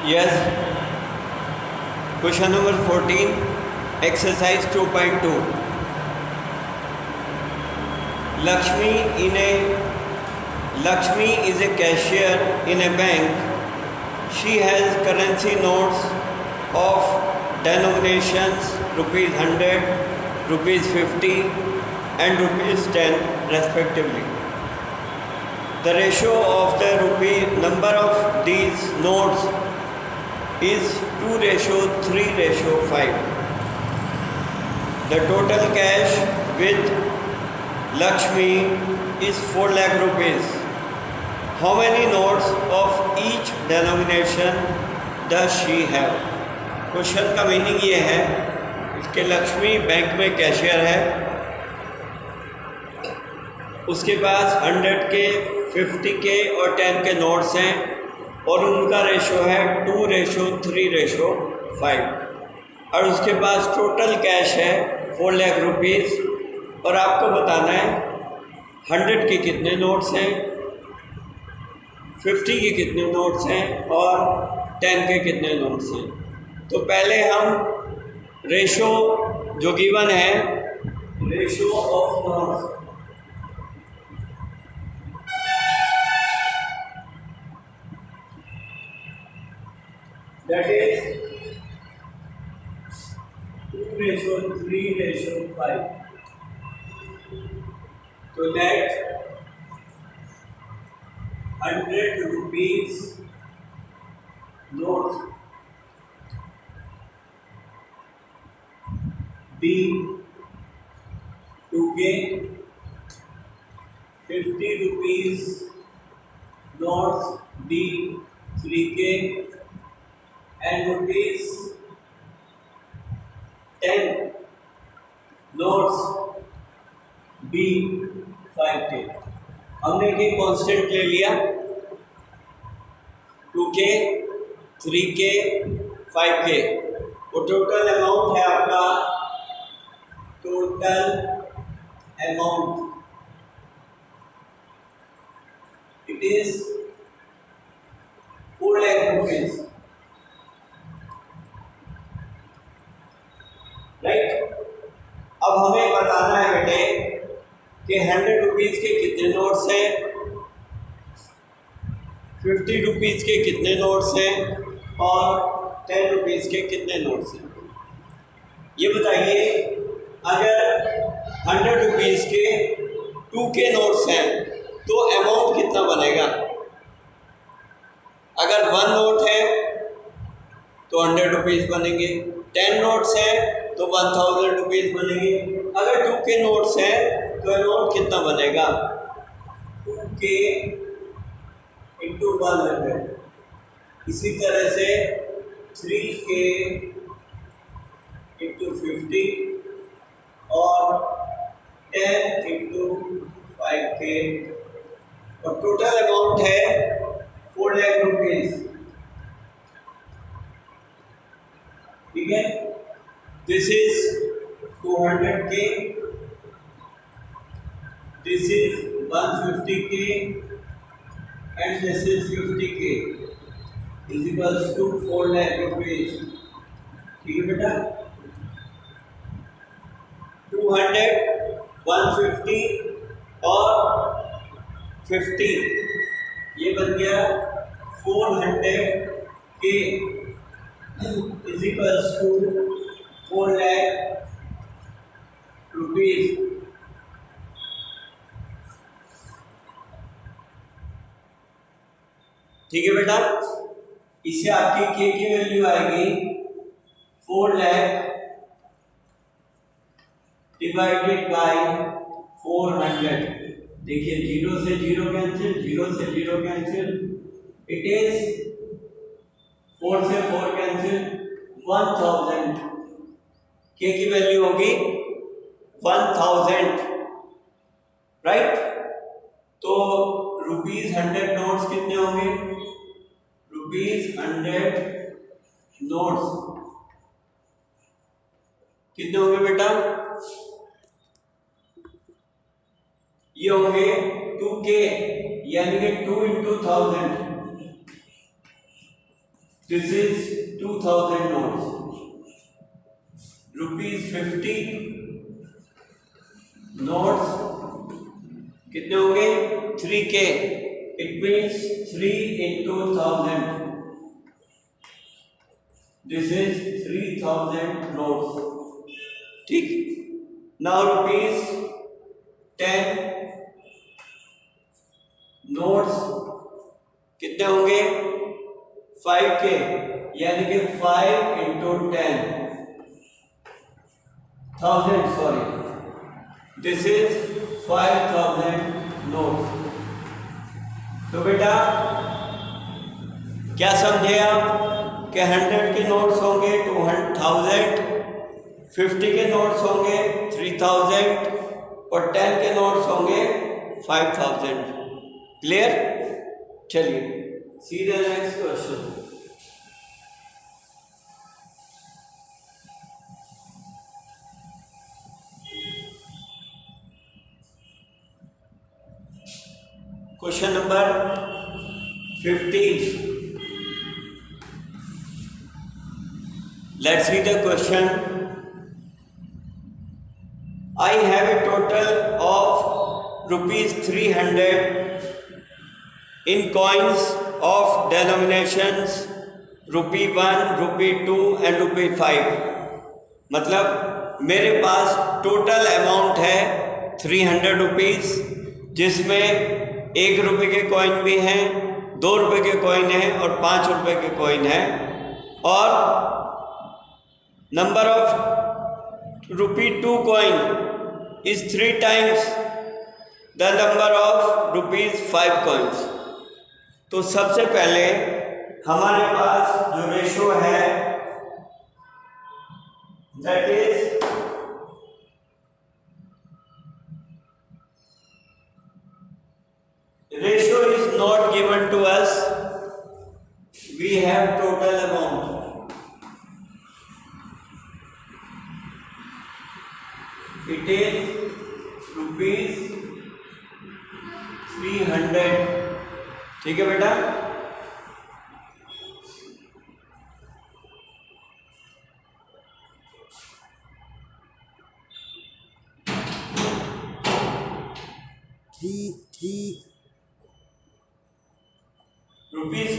Yes. Question number 14, exercise 2.2. Lakshmi is a cashier in a bank. She has currency notes of denominations rupees 100, rupees 50 and rupees 10 respectively. The ratio of the number of these notes is 2:3:5. The total cash with Lakshmi is 4 lakh rupees. How many notes of each denomination does she have? Question का meaning ये है कि Lakshmi bank में cashier है, उसके पास 100 के, 50 के और 10 के नोट्स हैं और उनका रेशो है 2:3:5 और उसके पास टोटल कैश है 4 लाख रुपीज़ और आपको बताना है 100 के कितने नोट्स हैं, 50 के कितने नोट्स हैं और 10 के कितने नोट्स हैं। तो पहले हम रेशो जो गिवन है, ratio of notes, that is 2:3:5. तो let 100 rupees notes be 2K, 50 rupees notes be 3K and rupees 10 notes be 5K. हमने ये कांस्टेंट ले लिया 2K, 3K, 5K। वो टोटल अमाउंट है आपका, total amount it is 4 lakh rupees, right. अब हमें बताना है बेटे कि 100 रुपीज के कितने नोट्स हैं, 50 रुपीज के कितने नोट्स हैं और 10 रुपीज के कितने नोट्स हैं। ये बताइए, अगर 100 रुपीज के 2K नोट्स हैं तो अमाउंट कितना बनेगा। अगर 1 नोट है तो 100 रुपीज बनेंगे, 10 नोट्स हैं तो 1000 रुपीज बनेंगे। अगर 2K नोट्स हैं तो अमाउंट कितना बनेगा, 2K इंटू 100। इसी तरह से 3K इंटू 50 और 10 इंटू 5K और टोटल अमाउंट है 4 लाख रुपीज। ठीक है, this is 200K, this is 150K and this is 50K is equals to 4 lakh rupees। ठीक है बेटा, 200, 150 और 50 ये बन गया 400K is equals to 4 lakh rupees। ठीक है बेटा, इससे आपकी K की वैल्यू आएगी 4 लाख डिवाइडेड बाय 400। देखिए 0 से 0 कैंसिल, 0 से 0 कैंसिल, इट इज 4 से 4 कैंसिल, 1000। K की वैल्यू होगी 1000, राइट। तो ₹100 नोट्स कितने होंगे, ₹100 नोट्स कितने होंगे बेटा, ये होंगे 2K यानी कि 2 into 1000। This is 2000 notes. ₹50 notes कितने होंगे? 3K. It means 3 into 1000. This is 3000 notes. ठीक. नाउ ₹10 नोट्स कितने होंगे? 5K, यानी कि 5 into 10,000. Sorry, this is 5000 notes. तो बेटा क्या समझे आप कि 100 के नोट्स होंगे 200,000, 50 के नोट्स होंगे 3000 और 10 के नोट्स होंगे 5000. क्लियर? चलिए see the next question. Question number 15. Let's read the question. I have a total of ₹300 in coins of denominations ₹1, ₹2 and ₹5. मतलब मेरे पास टोटल अमाउंट है ₹300, जिसमें ₹1 के कॉइन भी हैं, ₹2 के कॉइन हैं और ₹5 के कॉइन हैं, और number of ₹2 coin is 3 times the number of ₹5 coins. तो सबसे पहले हमारे पास जो रेशो है that is ratio is not given to us. We have total amount. It is ₹300. ठीक है बेटा?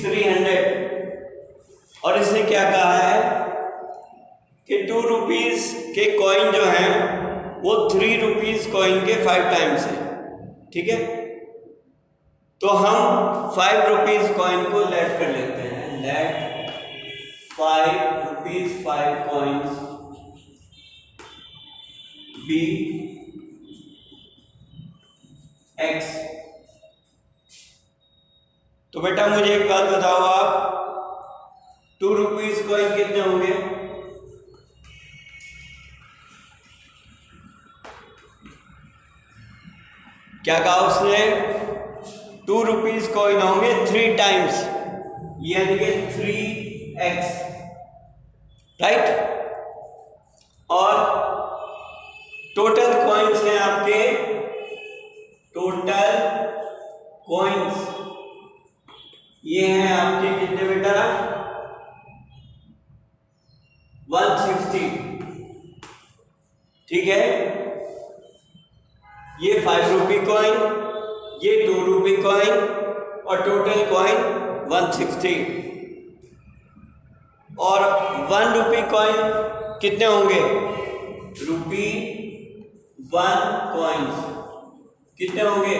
₹300. और इसने क्या कहा है कि ₹2 के कॉइन जो हैं वो ₹3 कॉइन के 5 टाइम्स है. ठीक है? तो हम ₹5 कॉइन को लेट कर लेते हैं. Let ₹5 coins B X. तो बेटा मुझे एक बात बताओ, आप ₹2 कॉइन कितने होंगे? क्या कहा उसने? ₹2 कॉइन होंगे 3 टाइम्स, यानी कि 3x. राइट? और टोटल कॉइन्स हैं आपके, टोटल कॉइन्स ये हैं आपके कितने बेटा? 160. ठीक है? ये ₹5 कॉइन, ये ₹2 कॉइन और टोटल कॉइन 160. और ₹1 कॉइन कितने होंगे? ₹1 कॉइन्स कितने होंगे?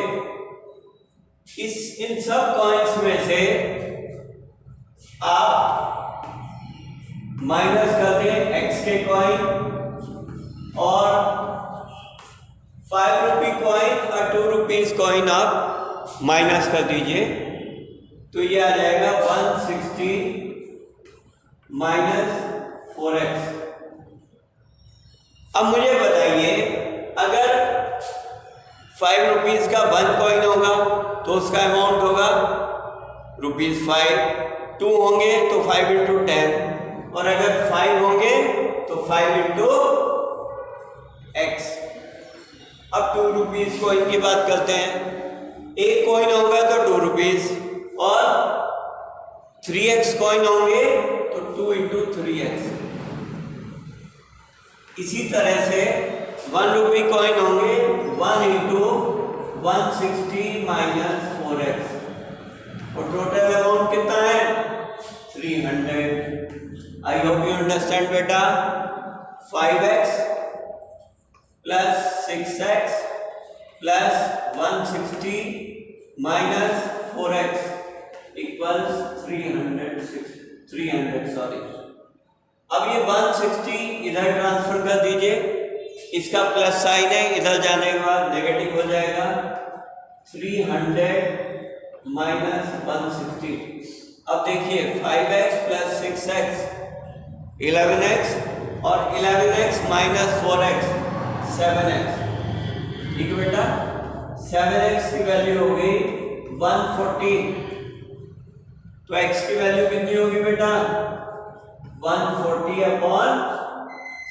इन सब कॉइन्स में से आप माइनस कर दें X के कॉइन और ₹5 कॉइन और ₹2 कॉइन आप माइनस कर दीजिए, तो ये आ जाएगा 160 माइनस 4x. अब मुझे बताइए, अगर ₹5 का 1 कॉइन होगा तो उसका अमाउंट होगा ₹5. 2 होंगे तो 5 into 10, और अगर 5 होंगे तो 5 into x. अब ₹2 कॉइन की बात करते हैं. एक कॉइन होगा तो ₹2 और 3x कॉइन होंगे तो 2 इंटू 3x। इसी तरह से 1 रुपये कॉइन होंगे 1 इंटू 160 माइनस 4x, और टोटल अमाउंट कितना है 300। आई होप यू अंडरस्टैंड बेटा। 5x plus 6x plus 160 minus 4x equals 300 sorry. अब ये 160 इधर ट्रांसफर कर दीजिए, इसका प्लस साइन है, इधर जाने के बाद नेगेटिव हो जाएगा। 300 माइनस 160। अब देखिए 5x प्लस 6x 11x, और 11x माइनस 4x 7x। ठीक है बेटा, 7x की वैल्यू हो गई 140, तो x की वैल्यू कितनी होगी बेटा 140 अपॉन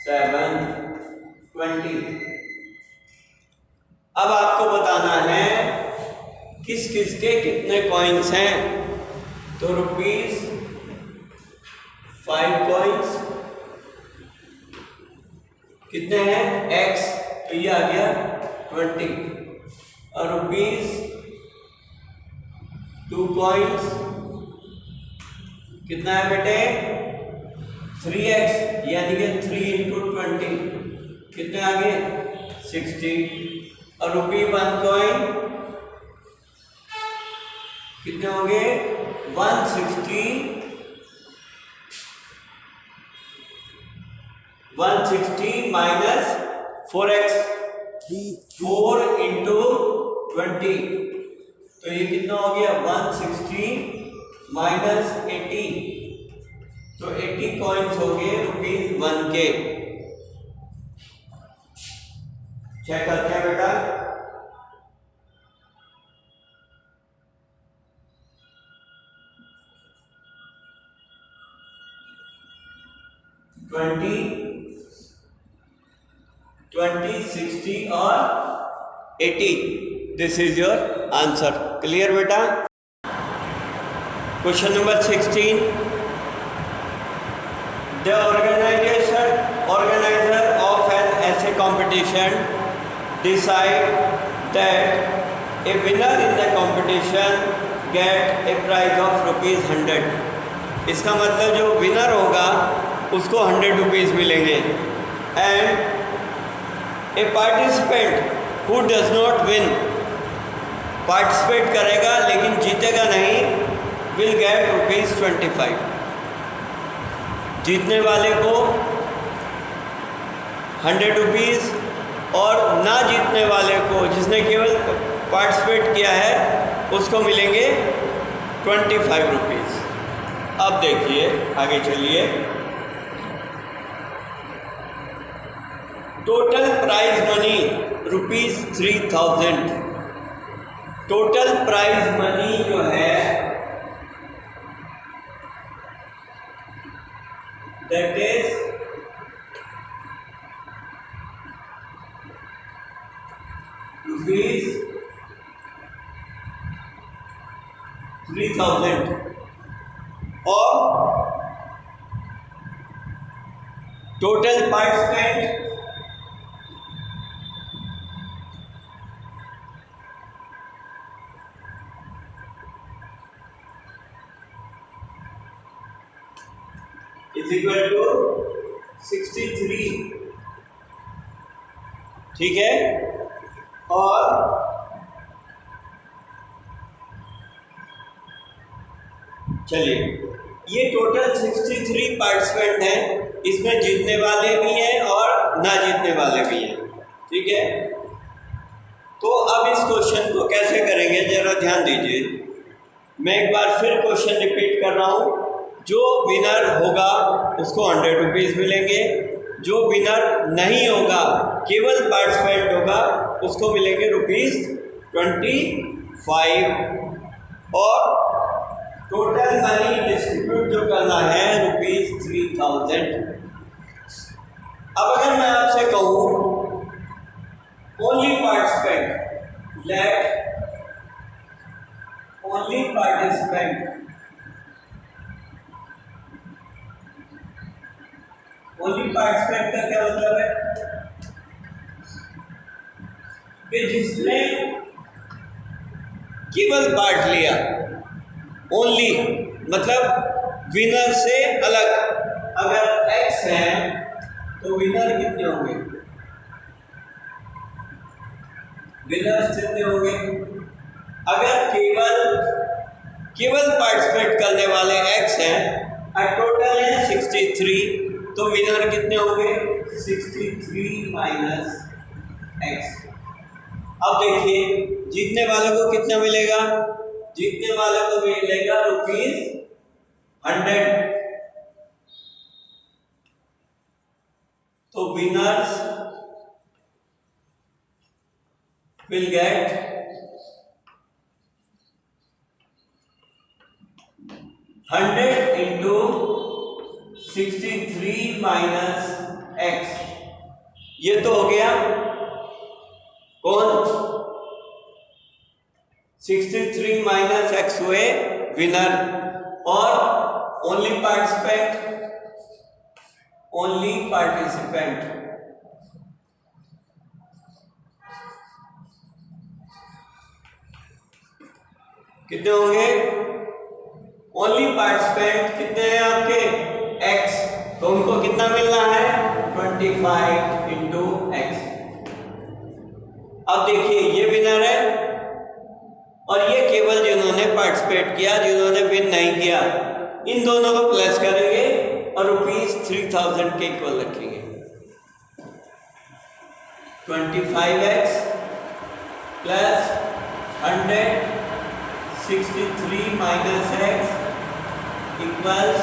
720। अब आपको बताना है किस किस के कितने कॉइन्स हैं। तो ₹5 कॉइन्स कितने हैं x, तो ये आ गया 20, और ₹2 कॉइन्स कितना है बेटे 3x, यानी कि 3 इंटू 20 कितने आ गए 60, और ₹1 कॉइन कितने हो गए 160 माइनस 4x, 4 इंटू 20, तो ये कितना हो गया 160 माइनस 80, तो 80 कॉइन्स हो गए ₹1 के। चेक करते हैं बेटा। ट्वेंटी 60 और 80, this is your answer. Clear बेटा। Question number 16, the organizer of an essay competition decide that a winner in the competition get a prize of ₹100। इसका मतलब जो विनर होगा उसको 100 रुपीज़ मिलेंगे, and A participant who does not win, participate करेगा लेकिन जीतेगा नहीं, विल गेट ₹25। जीतने वाले को 100 रुपीज़, और ना जीतने वाले को जिसने केवल पार्टिसिपेट किया है उसको मिलेंगे 25 रुपीज़। अब देखिए आगे चलिए। Total prize money ₹3000। Total prize money जो है दैट इज ₹3000, और total participant is equal to 63। ठीक है, और चलिए ये टोटल 63 पार्टिसिपेंट हैं, इसमें जीतने वाले भी हैं और ना जीतने वाले भी हैं। ठीक है, तो अब इस क्वेश्चन को कैसे करेंगे जरा ध्यान दीजिए। मैं एक बार फिर क्वेश्चन रिपीट कर रहा हूँ। जो विनर होगा उसको 100 रुपीज़ मिलेंगे, जो विनर नहीं होगा केवल पार्टिसिपेंट होगा उसको मिलेंगे ₹25, और टोटल मनी डिस्ट्रीब्यूट जो करना है ₹3000। अब अगर मैं आपसे कहूँ only participant, let only participant only participant का क्या मतलब है कि जिसने केवल पार्ट लिया, ओनली मतलब विनर से अलग। अगर एक्स है तो विनर कितने होंगे, विनर्स कितने होंगे? अगर केवल पार्टिसिपेट करने वाले एक्स हैं और टोटल है 63, तो विनर कितने होंगे? 63 माइनस एक्स। अब देखिए जीतने वालों को कितना मिलेगा? जीतने वालों को मिलेगा ₹100। तो winners will get 100 into 63 minus x. ये तो हो गया कौन? 63 माइनस एक्स हुए विनर। और ओनली पार्टिसिपेंट कितने होंगे? ओनली पार्टिसिपेंट कितने हैं आपके? एक्स। तो उनको कितना मिलना है? 25 इंटू एक्स। अब देखिए ये विनर है और ये केवल जिन्होंने पार्टिसिपेट किया, जिन्होंने विन नहीं किया, इन दोनों को प्लस करेंगे और ₹3000 के इक्वल रखेंगे। 25x plus 100 63 minus x equals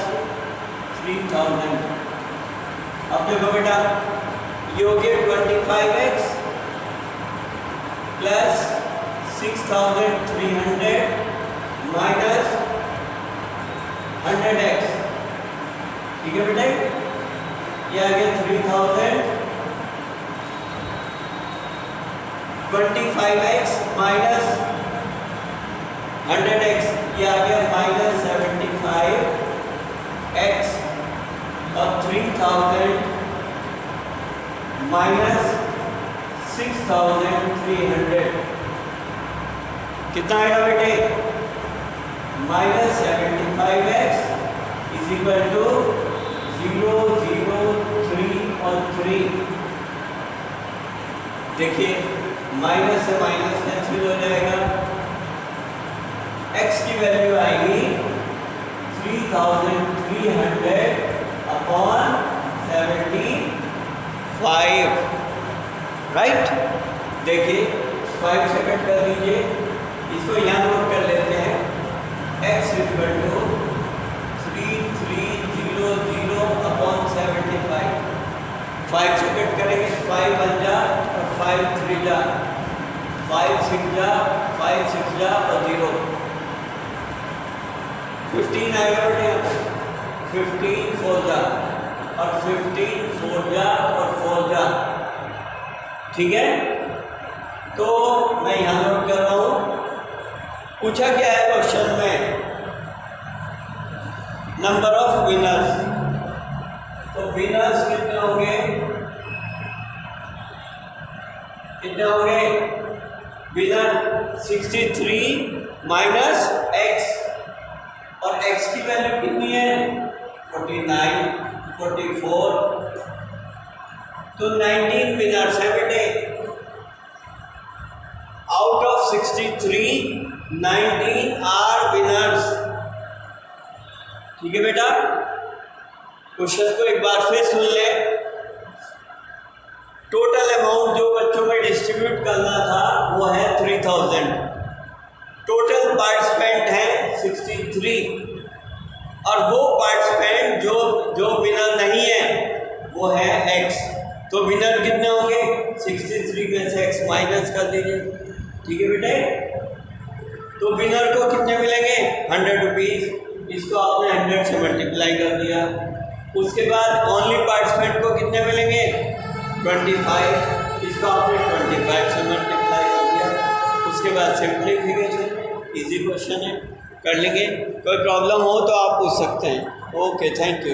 3000। अब देखो बेटा ये हो गया 25x प्लस 6300 माइनस 100x। ठीक है बेटा, ये आ गया 3000। 25x माइनस 100x, ये आ गया माइनस 75x। और 3000 माइनस 6300 कितना आएगा बेटे? Minus 75x is equal to 0 0 3 और 3। देखिए माइनस से माइनस कैंसिल हो जाएगा, x की वैल्यू आएगी 3300 अपॉन 75। राइट, देखिए 5 सेकंड कर दीजिए, इसको यहाँ नोट कर लेते हैं। x equal to 3300 upon 75। 5 second करेंगे, 5 1 जा और 5 3 जा, 5 6 जा, 5 6 जा और 0 15 आएगा बेटे। 15 4 जा और 15 4 जा और 4 जा। ठीक है, तो मैं यहां नोट कर रहा हूं। पूछा क्या है क्वेश्चन में? Number of winners. तो विनर्स कितने होंगे? कितने होंगे? विनर 63 माइनस एक्स, और x की वैल्यू कितनी है? 49 44। तो 19 विनर्स है बेटे। Out of 63 19 are winners. ठीक है बेटा, क्वेश्चन को एक बार फिर सुन ले। टोटल अमाउंट जो बच्चों में डिस्ट्रीब्यूट करना था वो है 3000। टोटल पार्टिसिपेंट है 63 और वो पार्टिसिपेंट जो विनर नहीं है वो है x। तो विनर कितने होंगे? 63 में से x माइनस कर दीजिए। ठीक है बेटे, तो विनर को कितने मिलेंगे? 100 रुपीज़। इसको आपने 100 से मल्टीप्लाई कर दिया। उसके बाद ओनली पार्टिसिपेंट को कितने मिलेंगे? 25। इसको आपने 25 से मल्टीप्लाई कर दिया। उसके बाद सिंप्लीफिकेशन, इजी क्वेश्चन है, कर लेंगे। कोई प्रॉब्लम हो तो आप पूछ सकते हैं। Okay, thank you.